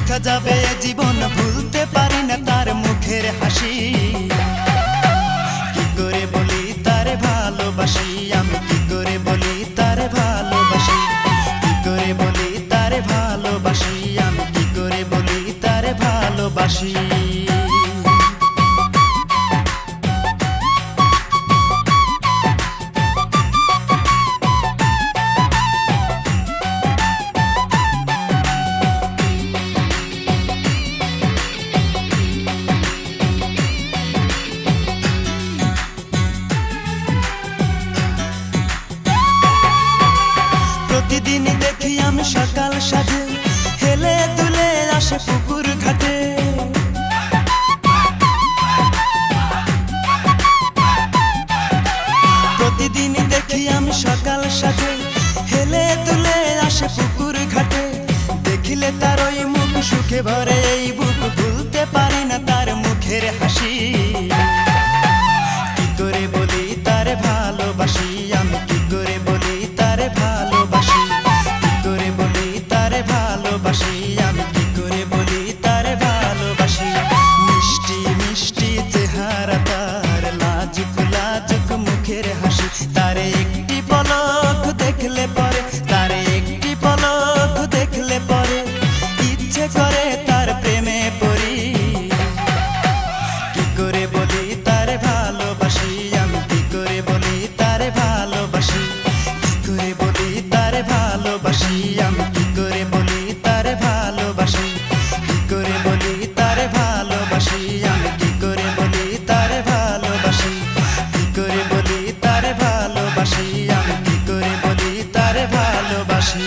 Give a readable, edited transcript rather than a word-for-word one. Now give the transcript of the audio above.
বৃথা যাবে জীবন, ভুলতে পারি না তার মুখের হাসি। কি করে বলি তারে ভালোবাসি, আমি কি করে বলি তারে ভালোবাসি, কি করে বলি তারে ভালোবাসি, আমি কি করে বলি তারে ভালোবাসি। প্রতিদিন দেখি আমি সকাল সাজে হেলে দুলে আসে পুকুর ঘাটে। প্রতিদিন দেখি আমি সকাল সাজে হেলে দুলে আসে পুকুর ঘাটে। দেখিলে তার ওই মুখ সুখে ভরে এই বুক, ভুলতে পারি না তার মুখের হাসি। কি করে বলি তারে ভালোবাসি, আমি কি করে বলি তারে ভালোবাসি, কি করে বলি তারে ভালোবাসি, আমি কি করে বলি তারে ভালোবাসি। মিষ্টি মিষ্টি চেহারা তার, লাজুক লাজুক মুখের হাসি, তারে একটি পলক দেখলে পরে, তারে একটি পলক দেখলে পরে ইচ্ছে করে তার প্রেমে পড়ি। কি করে বলি তারে ভালোবাসি, আমি কি করে বলি তারে ভালোবাসি, কি করে বলি তারে ভালোবাসি, আমি কি করে বলি তারে ভালোবাসি, কি করে বলি তারে ভালোবাসি, আমি কি করে বলি তারে ভালোবাসি, কি করে বলি তারে ভালোবাসি, আমি কি করে বলি তারে ভালোবাসি।